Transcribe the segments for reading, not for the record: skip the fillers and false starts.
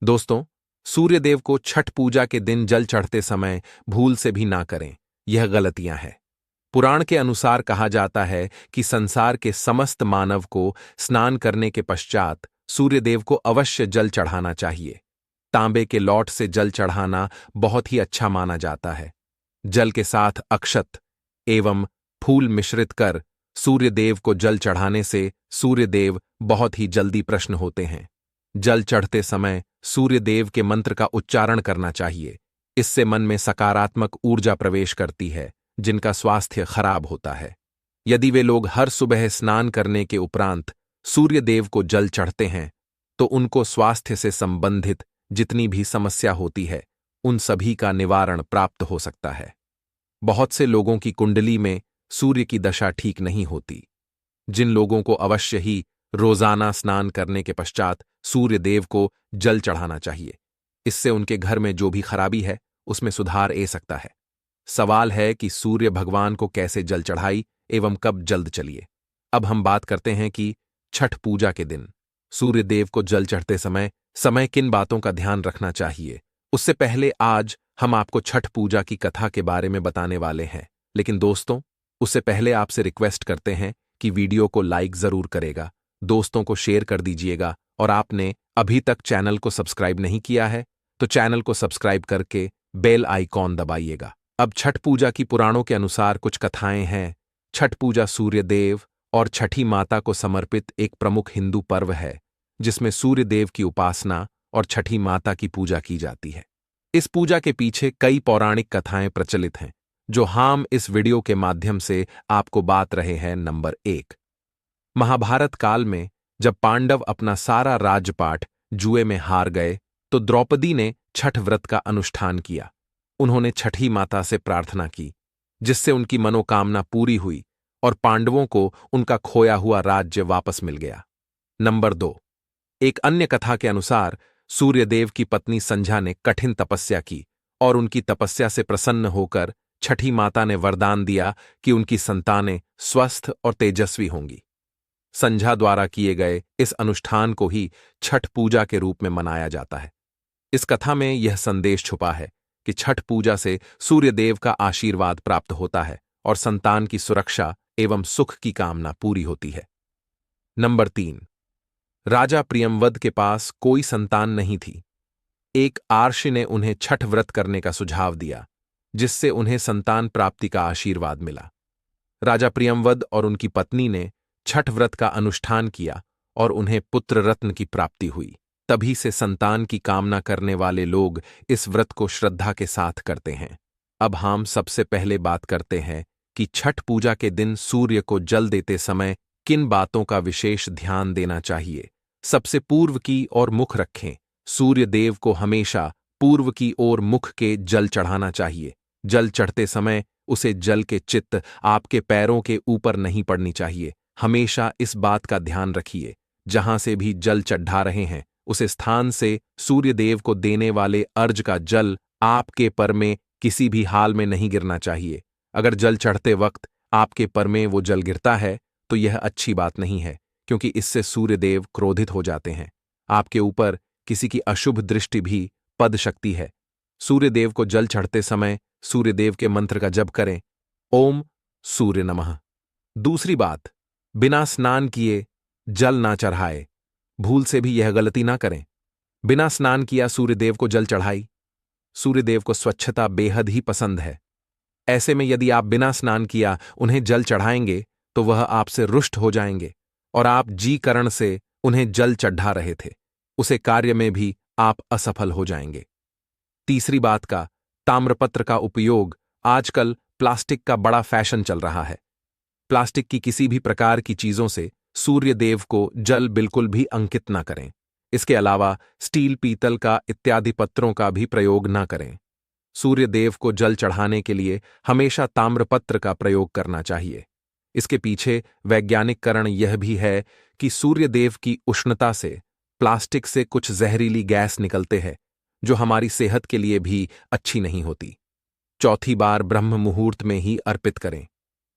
दोस्तों, सूर्यदेव को छठ पूजा के दिन जल चढ़ते समय भूल से भी ना करें। यह गलतियां हैं। पुराण के अनुसार कहा जाता है कि संसार के समस्त मानव को स्नान करने के पश्चात सूर्यदेव को अवश्य जल चढ़ाना चाहिए। तांबे के लौट से जल चढ़ाना बहुत ही अच्छा माना जाता है। जल के साथ अक्षत एवं फूल मिश्रित कर सूर्यदेव को जल चढ़ाने से सूर्यदेव बहुत ही जल्दी प्रसन्न होते हैं। जल चढ़ते समय सूर्यदेव के मंत्र का उच्चारण करना चाहिए। इससे मन में सकारात्मक ऊर्जा प्रवेश करती है, जिनका स्वास्थ्य खराब होता है। यदि वे लोग हर सुबह स्नान करने के उपरांत सूर्यदेव को जल चढ़ते हैं, तो उनको स्वास्थ्य से संबंधित जितनी भी समस्या होती है, उन सभी का निवारण प्राप्त हो सकता है। बहुत से लोगों की कुंडली में सूर्य की दशा ठीक नहीं होती, जिन लोगों को अवश्य ही रोजाना स्नान करने के पश्चात सूर्यदेव को जल चढ़ाना चाहिए। इससे उनके घर में जो भी खराबी है, उसमें सुधार आ सकता है। सवाल है कि सूर्य भगवान को कैसे जल चढ़ाई एवं कब जल्द चलिए। अब हम बात करते हैं कि छठ पूजा के दिन सूर्यदेव को जल चढ़ते समय किन बातों का ध्यान रखना चाहिए। उससे पहले आज हम आपको छठ पूजा की कथा के बारे में बताने वाले हैं। लेकिन दोस्तों, उससे पहले आपसे रिक्वेस्ट करते हैं कि वीडियो को लाइक जरूर करेगा, दोस्तों को शेयर कर दीजिएगा, और आपने अभी तक चैनल को सब्सक्राइब नहीं किया है तो चैनल को सब्सक्राइब करके बेल आइकॉन दबाइएगा। अब छठ पूजा की पुराणों के अनुसार कुछ कथाएं हैं। छठ पूजा सूर्यदेव और छठी माता को समर्पित एक प्रमुख हिंदू पर्व है, जिसमें सूर्यदेव की उपासना और छठी माता की पूजा की जाती है। इस पूजा के पीछे कई पौराणिक कथाएं प्रचलित हैं, जो हम इस वीडियो के माध्यम से आपको बात रहे हैं। नंबर 1, महाभारत काल में जब पांडव अपना सारा राजपाट जुए में हार गए, तो द्रौपदी ने छठ व्रत का अनुष्ठान किया। उन्होंने छठी माता से प्रार्थना की, जिससे उनकी मनोकामना पूरी हुई और पांडवों को उनका खोया हुआ राज्य वापस मिल गया। नंबर 2, एक अन्य कथा के अनुसार सूर्यदेव की पत्नी संध्या ने कठिन तपस्या की और उनकी तपस्या से प्रसन्न होकर छठी माता ने वरदान दिया कि उनकी संतानें स्वस्थ और तेजस्वी होंगी। संध्या द्वारा किए गए इस अनुष्ठान को ही छठ पूजा के रूप में मनाया जाता है। इस कथा में यह संदेश छुपा है कि छठ पूजा से सूर्यदेव का आशीर्वाद प्राप्त होता है और संतान की सुरक्षा एवं सुख की कामना पूरी होती है। नंबर 3, राजा प्रियंवद के पास कोई संतान नहीं थी। एक आर्षि ने उन्हें छठ व्रत करने का सुझाव दिया, जिससे उन्हें संतान प्राप्ति का आशीर्वाद मिला। राजा प्रियंवद और उनकी पत्नी ने छठ व्रत का अनुष्ठान किया और उन्हें पुत्र रत्न की प्राप्ति हुई। तभी से संतान की कामना करने वाले लोग इस व्रत को श्रद्धा के साथ करते हैं। अब हम सबसे पहले बात करते हैं कि छठ पूजा के दिन सूर्य को जल देते समय किन बातों का विशेष ध्यान देना चाहिए। सबसे पूर्व की ओर मुख रखें। सूर्य देव को हमेशा पूर्व की ओर मुख के जल चढ़ाना चाहिए। जल चढ़ते समय उसे जल के चित्त आपके पैरों के ऊपर नहीं पड़नी चाहिए। हमेशा इस बात का ध्यान रखिए, जहां से भी जल चढ़ा रहे हैं, उस स्थान से सूर्यदेव को देने वाले अर्घ का जल आपके पर में किसी भी हाल में नहीं गिरना चाहिए। अगर जल चढ़ते वक्त आपके पर में वो जल गिरता है, तो यह अच्छी बात नहीं है, क्योंकि इससे सूर्यदेव क्रोधित हो जाते हैं। आपके ऊपर किसी की अशुभ दृष्टि भी पड़ सकती है। सूर्यदेव को जल चढ़ते समय सूर्यदेव के मंत्र का जप करें, ओम सूर्य नमः। दूसरी बात, बिना स्नान किए जल ना चढ़ाए। भूल से भी यह गलती ना करें। बिना स्नान किया सूर्यदेव को जल चढ़ाई। सूर्यदेव को स्वच्छता बेहद ही पसंद है। ऐसे में यदि आप बिना स्नान किया उन्हें जल चढ़ाएंगे, तो वह आपसे रुष्ट हो जाएंगे और आप जी करण से उन्हें जल चढ़ा रहे थे, उसे कार्य में भी आप असफल हो जाएंगे। तीसरी बात का, ताम्रपत्र का उपयोग। आजकल प्लास्टिक का बड़ा फैशन चल रहा है। प्लास्टिक की किसी भी प्रकार की चीजों से सूर्यदेव को जल बिल्कुल भी अंकित न करें। इसके अलावा स्टील, पीतल का इत्यादि पत्रों का भी प्रयोग न करें। सूर्यदेव को जल चढ़ाने के लिए हमेशा ताम्रपत्र का प्रयोग करना चाहिए। इसके पीछे वैज्ञानिक कारण यह भी है कि सूर्यदेव की उष्णता से प्लास्टिक से कुछ जहरीली गैस निकलते हैं, जो हमारी सेहत के लिए भी अच्छी नहीं होती। चौथी बार ब्रह्म मुहूर्त में ही अर्पित करें।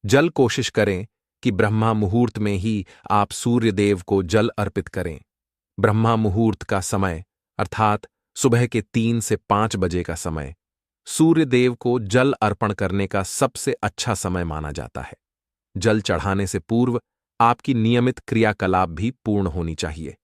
जल कोशिश करें कि ब्रह्मा मुहूर्त में ही आप सूर्यदेव को जल अर्पित करें। ब्रह्मा मुहूर्त का समय अर्थात सुबह के 3 से 5 बजे का समय सूर्य देव को जल अर्पण करने का सबसे अच्छा समय माना जाता है। जल चढ़ाने से पूर्व आपकी नियमित क्रियाकलाप भी पूर्ण होनी चाहिए।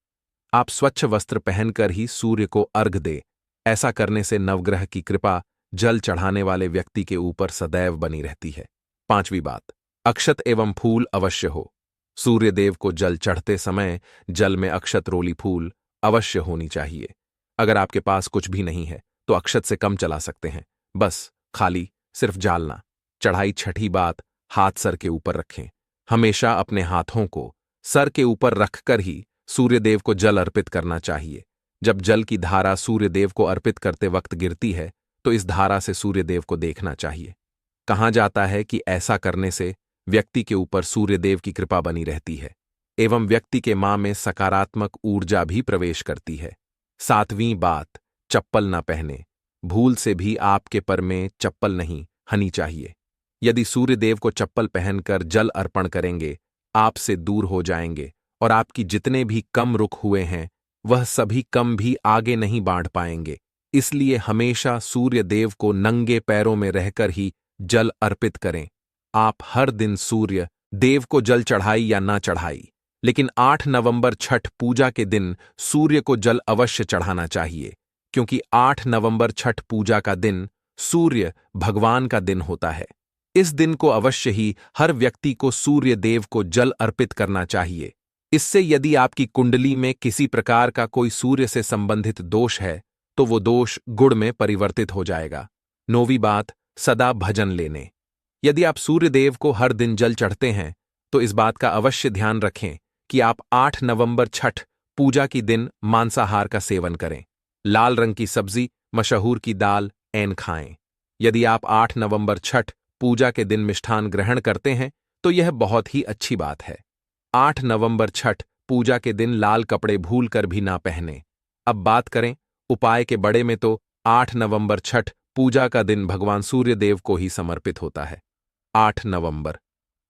आप स्वच्छ वस्त्र पहनकर ही सूर्य को अर्घ दे। ऐसा करने से नवग्रह की कृपा जल चढ़ाने वाले व्यक्ति के ऊपर सदैव बनी रहती है। 5वीं बात, अक्षत एवं फूल अवश्य हो। सूर्य देव को जल चढ़ते समय जल में अक्षत रोली फूल अवश्य होनी चाहिए। अगर आपके पास कुछ भी नहीं है तो अक्षत से कम चला सकते हैं, बस खाली सिर्फ जालना। चढ़ाई 6ठी बात, हाथ सर के ऊपर रखें। हमेशा अपने हाथों को सर के ऊपर रखकर ही सूर्यदेव को जल अर्पित करना चाहिए। जब जल की धारा सूर्यदेव को अर्पित करते वक्त गिरती है तो इस धारा से सूर्यदेव को देखना चाहिए। कहा जाता है कि ऐसा करने से व्यक्ति के ऊपर सूर्यदेव की कृपा बनी रहती है एवं व्यक्ति के मां में सकारात्मक ऊर्जा भी प्रवेश करती है। 7वीं बात, चप्पल न पहने। भूल से भी आपके पर में चप्पल नहीं हनी चाहिए। यदि सूर्यदेव को चप्पल पहनकर जल अर्पण करेंगे, आपसे दूर हो जाएंगे और आपकी जितने भी कम रुख हुए हैं वह सभी कम भी आगे नहीं बढ़ पाएंगे। इसलिए हमेशा सूर्यदेव को नंगे पैरों में रहकर ही जल अर्पित करें। आप हर दिन सूर्य देव को जल चढ़ाई या ना चढ़ाई, लेकिन 8 नवंबर छठ पूजा के दिन सूर्य को जल अवश्य चढ़ाना चाहिए, क्योंकि 8 नवंबर छठ पूजा का दिन सूर्य भगवान का दिन होता है। इस दिन को अवश्य ही हर व्यक्ति को सूर्य देव को जल अर्पित करना चाहिए। इससे यदि आपकी कुंडली में किसी प्रकार का कोई सूर्य से संबंधित दोष है तो वो दोष गुण में परिवर्तित हो जाएगा। 9वीं बात, सदा भजन लेने। यदि आप सूर्यदेव को हर दिन जल चढ़ते हैं तो इस बात का अवश्य ध्यान रखें कि आप 8 नवंबर छठ पूजा की दिन मांसाहार का सेवन करें। लाल रंग की सब्जी, मशहूर की दाल, ऐन खाएं। यदि आप 8 नवंबर छठ पूजा के दिन मिष्ठान ग्रहण करते हैं तो यह बहुत ही अच्छी बात है। 8 नवंबर छठ पूजा के दिन लाल कपड़े भूल कर भी ना पहने। अब बात करें उपाय के बड़े में तो 8 नवंबर छठ पूजा का दिन भगवान सूर्यदेव को ही समर्पित होता है। 8 नवंबर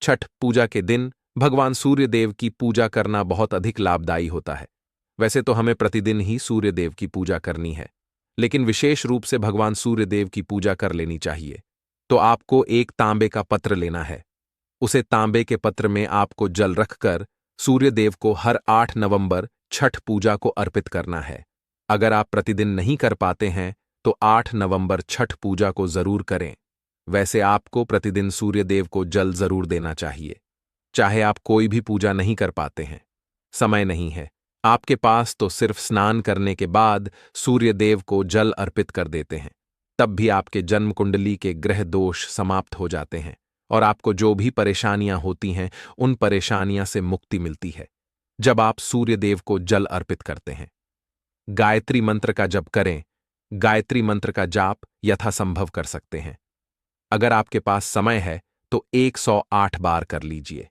छठ पूजा के दिन भगवान सूर्यदेव की पूजा करना बहुत अधिक लाभदायी होता है। वैसे तो हमें प्रतिदिन ही सूर्यदेव की पूजा करनी है, लेकिन विशेष रूप से भगवान सूर्यदेव की पूजा कर लेनी चाहिए। तो आपको एक तांबे का पत्र लेना है। उसे तांबे के पत्र में आपको जल रखकर सूर्यदेव को हर 8 नवंबर छठ पूजा को अर्पित करना है। अगर आप प्रतिदिन नहीं कर पाते हैं तो 8 नवंबर छठ पूजा को जरूर करें। वैसे आपको प्रतिदिन सूर्यदेव को जल जरूर देना चाहिए, चाहे आप कोई भी पूजा नहीं कर पाते हैं, समय नहीं है आपके पास, तो सिर्फ स्नान करने के बाद सूर्यदेव को जल अर्पित कर देते हैं। तब भी आपके जन्म कुंडली के ग्रह दोष समाप्त हो जाते हैं और आपको जो भी परेशानियां होती हैं उन परेशानियां से मुक्ति मिलती है जब आप सूर्यदेव को जल अर्पित करते हैं। गायत्री मंत्र का जप करें। गायत्री मंत्र का जाप यथासंभव कर सकते हैं। अगर आपके पास समय है तो 108 बार कर लीजिए,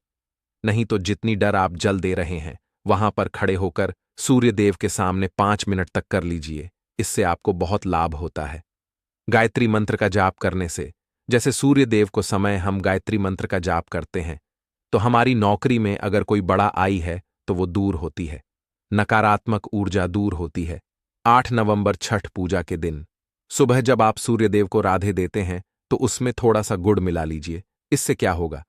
नहीं तो जितनी डर आप जल दे रहे हैं वहां पर खड़े होकर सूर्यदेव के सामने 5 मिनट तक कर लीजिए। इससे आपको बहुत लाभ होता है। गायत्री मंत्र का जाप करने से, जैसे सूर्यदेव को समय हम गायत्री मंत्र का जाप करते हैं तो हमारी नौकरी में अगर कोई बड़ा आई है तो वो दूर होती है, नकारात्मक ऊर्जा दूर होती है। 8 नवंबर छठ पूजा के दिन सुबह जब आप सूर्यदेव को राधे देते हैं तो उसमें थोड़ा सा गुड़ मिला लीजिए। इससे क्या होगा?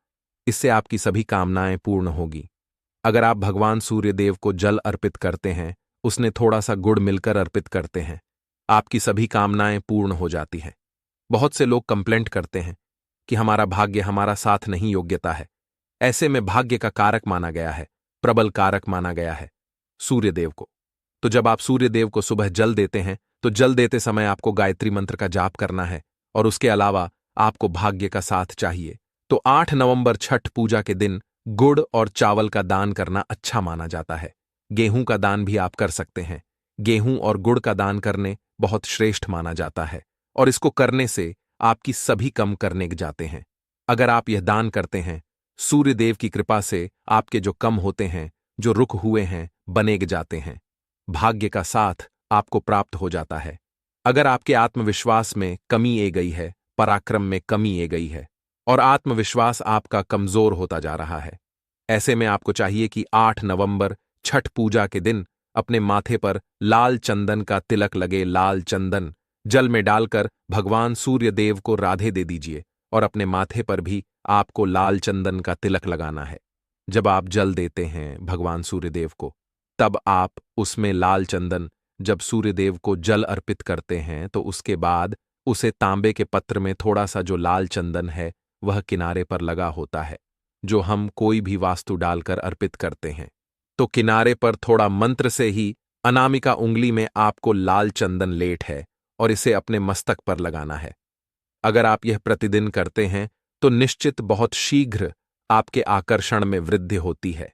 इससे आपकी सभी कामनाएं पूर्ण होगी। अगर आप भगवान सूर्यदेव को जल अर्पित करते हैं, उसने थोड़ा सा गुड़ मिलकर अर्पित करते हैं, आपकी सभी कामनाएं पूर्ण हो जाती हैं। बहुत से लोग कंप्लेंट करते हैं कि हमारा भाग्य हमारा साथ नहीं, योग्यता है। ऐसे में भाग्य का कारक माना गया है, प्रबल कारक माना गया है सूर्यदेव को। तो जब आप सूर्यदेव को सुबह जल देते हैं तो जल देते समय आपको गायत्री मंत्र का जाप करना है और उसके अलावा आपको भाग्य का साथ चाहिए। तो 8 नवंबर छठ पूजा के दिन गुड़ और चावल का दान करना अच्छा माना जाता है। गेहूं का दान भी आप कर सकते हैं। गेहूं और गुड़ का दान करने बहुत श्रेष्ठ माना जाता है और इसको करने से आपकी सभी कम करने जाते हैं। अगर आप यह दान करते हैं, सूर्यदेव की कृपा से आपके जो कम होते हैं, जो रुक हुए हैं, बनेग जाते हैं। भाग्य का साथ आपको प्राप्त हो जाता है। अगर आपके आत्मविश्वास में कमी आ गई है, पराक्रम में कमी आ गई है और आत्मविश्वास आपका कमजोर होता जा रहा है, ऐसे में आपको चाहिए कि 8 नवंबर छठ पूजा के दिन अपने माथे पर लाल चंदन का तिलक लगे लाल चंदन जल में डालकर भगवान सूर्य देव को राधे दे दीजिए और अपने माथे पर भी आपको लाल चंदन का तिलक लगाना है। जब आप जल देते हैं भगवान सूर्यदेव को, तब आप उसमें लाल चंदन जब सूर्यदेव को जल अर्पित करते हैं तो उसके बाद उसे तांबे के पत्र में थोड़ा सा जो लाल चंदन है वह किनारे पर लगा होता है, जो हम कोई भी वास्तु डालकर अर्पित करते हैं, तो किनारे पर थोड़ा मंत्र से ही अनामिका उंगली में आपको लाल चंदन लेट है और इसे अपने मस्तक पर लगाना है। अगर आप यह प्रतिदिन करते हैं तो निश्चित बहुत शीघ्र आपके आकर्षण में वृद्धि होती है।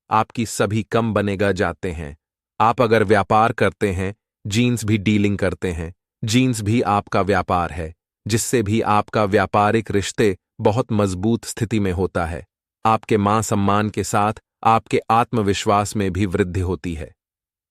आपकी सभी कम बनेगा जाते हैं। आप अगर व्यापार करते हैं, जीन्स भी डीलिंग करते हैं, जीन्स भी आपका व्यापार है, जिससे भी आपका व्यापारिक रिश्ते बहुत मजबूत स्थिति में होता है। आपके मान सम्मान के साथ आपके आत्मविश्वास में भी वृद्धि होती है।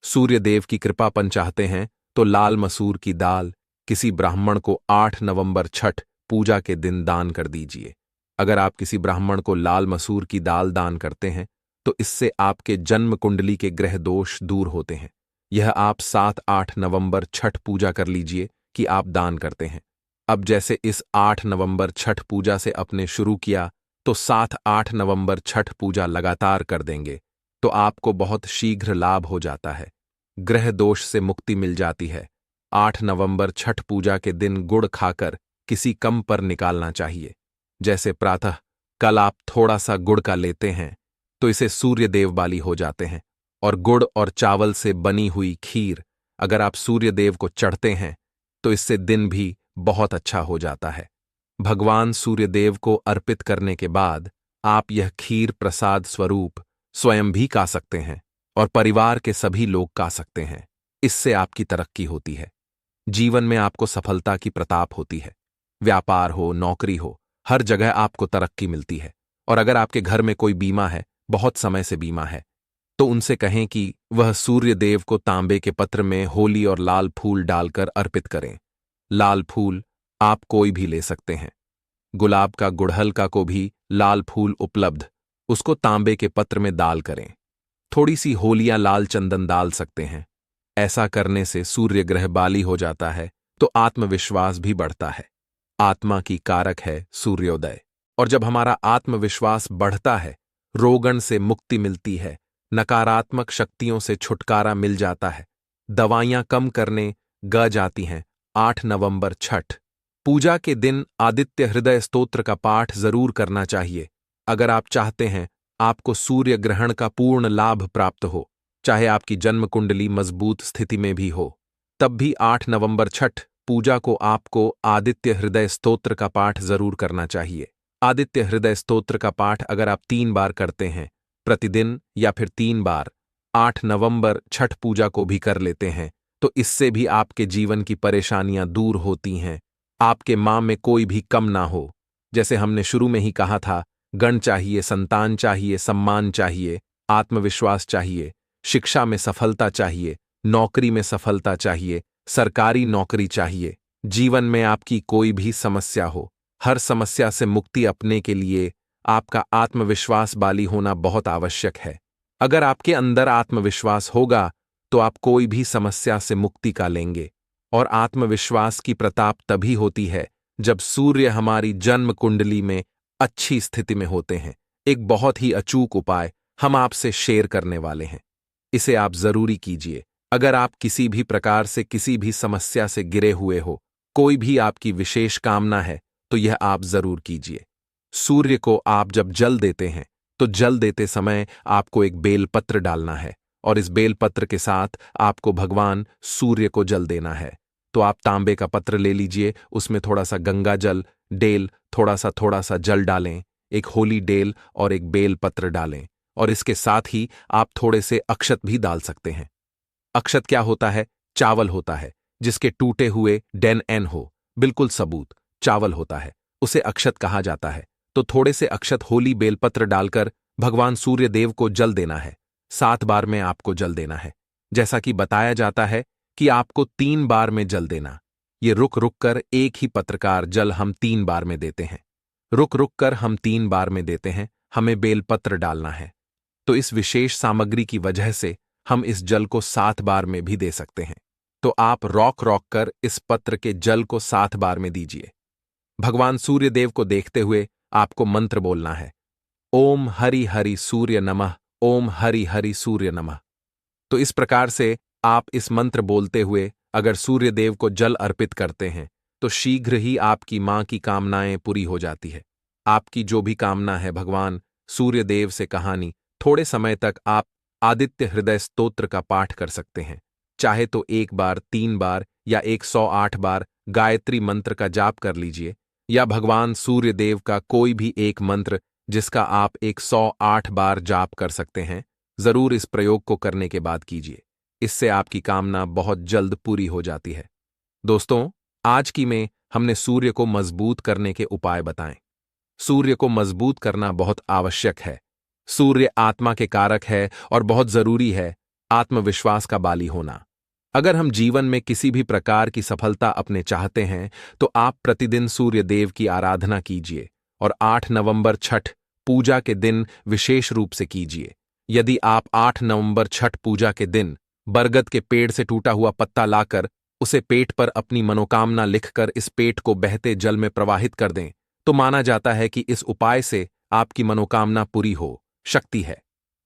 सूर्य देव की कृपापन चाहते हैं तो लाल मसूर की दाल किसी ब्राह्मण को 8 नवंबर छठ पूजा के दिन दान कर दीजिए। अगर आप किसी ब्राह्मण को लाल मसूर की दाल दान करते हैं तो इससे आपके जन्म कुंडली के ग्रह दोष दूर होते हैं। यह आप 7-8 नवंबर छठ पूजा कर लीजिए कि आप दान करते हैं। अब जैसे इस 8 नवंबर छठ पूजा से आपने शुरू किया तो 7-8 नवंबर छठ पूजा लगातार कर देंगे तो आपको बहुत शीघ्र लाभ हो जाता है। ग्रह दोष से मुक्ति मिल जाती है। 8 नवंबर छठ पूजा के दिन गुड़ खाकर किसी कम पर निकालना चाहिए। जैसे प्रातः कल आप थोड़ा सा गुड़ का लेते हैं तो इसे सूर्य देव बाली हो जाते हैं, और गुड़ और चावल से बनी हुई खीर अगर आप सूर्य देव को चढ़ते हैं तो इससे दिन भी बहुत अच्छा हो जाता है। भगवान सूर्यदेव को अर्पित करने के बाद आप यह खीर प्रसाद स्वरूप स्वयं भी खा सकते हैं और परिवार के सभी लोग खा सकते हैं। इससे आपकी तरक्की होती है। जीवन में आपको सफलता की प्रताप होती है। व्यापार हो, नौकरी हो, हर जगह आपको तरक्की मिलती है। और अगर आपके घर में कोई बीमा है, बहुत समय से बीमा है, तो उनसे कहें कि वह सूर्य देव को तांबे के पत्र में होली और लाल फूल डालकर अर्पित करें। लाल फूल आप कोई भी ले सकते हैं। गुलाब का, गुड़हल का को भी लाल फूल उपलब्ध, उसको तांबे के पत्र में दाल करें। थोड़ी सी होलियां लाल चंदन डाल सकते हैं। ऐसा करने से सूर्य ग्रह बाली हो जाता है तो आत्मविश्वास भी बढ़ता है। आत्मा की कारक है सूर्योदय, और जब हमारा आत्मविश्वास बढ़ता है, रोगण से मुक्ति मिलती है, नकारात्मक शक्तियों से छुटकारा मिल जाता है, दवाइयां कम करने ग जाती हैं। 8 नवंबर छठ पूजा के दिन आदित्य हृदय स्तोत्र का पाठ जरूर करना चाहिए। अगर आप चाहते हैं आपको सूर्य ग्रहण का पूर्ण लाभ प्राप्त हो, चाहे आपकी जन्म कुंडली मजबूत स्थिति में भी हो, तब भी 8 नवंबर छठ पूजा को आपको आदित्य हृदय स्तोत्र का पाठ जरूर करना चाहिए। आदित्य हृदय स्तोत्र का पाठ अगर आप 3 बार करते हैं प्रतिदिन, या फिर 3 बार 8 नवंबर छठ पूजा को भी कर लेते हैं, तो इससे भी आपके जीवन की परेशानियां दूर होती हैं। आपके मां में कोई भी कम ना हो। जैसे हमने शुरू में ही कहा था, गण चाहिए, संतान चाहिए, सम्मान चाहिए, आत्मविश्वास चाहिए, शिक्षा में सफलता चाहिए, नौकरी में सफलता चाहिए, सरकारी नौकरी चाहिए। जीवन में आपकी कोई भी समस्या हो, हर समस्या से मुक्ति अपने के लिए आपका आत्मविश्वास बाली होना बहुत आवश्यक है। अगर आपके अंदर आत्मविश्वास होगा तो आप कोई भी समस्या से मुक्ति का लेंगे। और आत्मविश्वास की प्रताप तभी होती है जब सूर्य हमारी जन्म कुंडली में अच्छी स्थिति में होते हैं। एक बहुत ही अचूक उपाय हम आपसे शेयर करने वाले हैं, इसे आप जरूरी कीजिए। अगर आप किसी भी प्रकार से किसी भी समस्या से गिरे हुए हो, कोई भी आपकी विशेष कामना है, तो यह आप जरूर कीजिए। सूर्य को आप जब जल देते हैं तो जल देते समय आपको एक बेलपत्र डालना है, और इस बेलपत्र के साथ आपको भगवान सूर्य को जल देना है। तो आप तांबे का पत्र ले लीजिए, उसमें थोड़ा सा गंगा जल डेल थोड़ा सा जल डालें, एक होली डेल और एक बेलपत्र डालें, और इसके साथ ही आप थोड़े से अक्षत भी डाल सकते हैं। अक्षत क्या होता है? चावल होता है, जिसके टूटे हुए डेन एन हो, बिल्कुल सबूत चावल होता है, उसे अक्षत कहा जाता है। तो थोड़े से अक्षत होली बेलपत्र डालकर भगवान सूर्य देव को जल देना है। 7 बार में आपको जल देना है। जैसा कि बताया जाता है कि आपको 3 बार में जल देना। ये रुक रुक कर एक ही पत्रकार जल हम 3 बार में देते हैं। रुक रुक कर हम 3 बार में देते हैं, हमें बेलपत्र डालना है। तो इस विशेष सामग्री की वजह से हम इस जल को 7 बार में भी दे सकते हैं। तो आप रॉक कर इस पत्र के जल को 7 बार में दीजिए। भगवान सूर्यदेव को देखते हुए आपको मंत्र बोलना है, ओम हरि हरि सूर्य नमः, ओम हरि हरि सूर्य नमः। तो इस प्रकार से आप इस मंत्र बोलते हुए अगर सूर्यदेव को जल अर्पित करते हैं तो शीघ्र ही आपकी मां की कामनाएं पूरी हो जाती है। आपकी जो भी कामना है भगवान सूर्यदेव से कहानी, थोड़े समय तक आप आदित्य हृदय स्तोत्र का पाठ कर सकते हैं। चाहे तो 1 बार, 3 बार या 108 बार गायत्री मंत्र का जाप कर लीजिए, या भगवान सूर्यदेव का कोई भी एक मंत्र जिसका आप 108 बार जाप कर सकते हैं। जरूर इस प्रयोग को करने के बाद कीजिए, इससे आपकी कामना बहुत जल्द पूरी हो जाती है। दोस्तों, आज की में हमने सूर्य को मजबूत करने के उपाय बताएं। सूर्य को मजबूत करना बहुत आवश्यक है। सूर्य आत्मा के कारक है और बहुत जरूरी है आत्मविश्वास का बाली होना। अगर हम जीवन में किसी भी प्रकार की सफलता अपने चाहते हैं तो आप प्रतिदिन सूर्य देव की आराधना कीजिए और 8 नवंबर छठ पूजा के दिन विशेष रूप से कीजिए। यदि आप 8 नवंबर छठ पूजा के दिन बरगद के पेड़ से टूटा हुआ पत्ता लाकर उसे पेट पर अपनी मनोकामना लिखकर इस पेट को बहते जल में प्रवाहित कर दें तो माना जाता है कि इस उपाय से आपकी मनोकामना पूरी हो सकती है।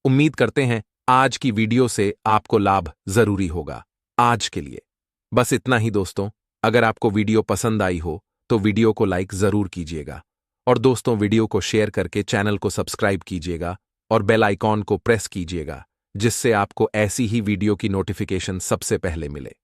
उम्मीद करते हैं आज की वीडियो से आपको लाभ जरूरी होगा। आज के लिए बस इतना ही दोस्तों। अगर आपको वीडियो पसंद आई हो तो वीडियो को लाइक जरूर कीजिएगा और दोस्तों वीडियो को शेयर करके चैनल को सब्सक्राइब कीजिएगा और बेल आइकॉन को प्रेस कीजिएगा, जिससे आपको ऐसी ही वीडियो की नोटिफिकेशन सबसे पहले मिले।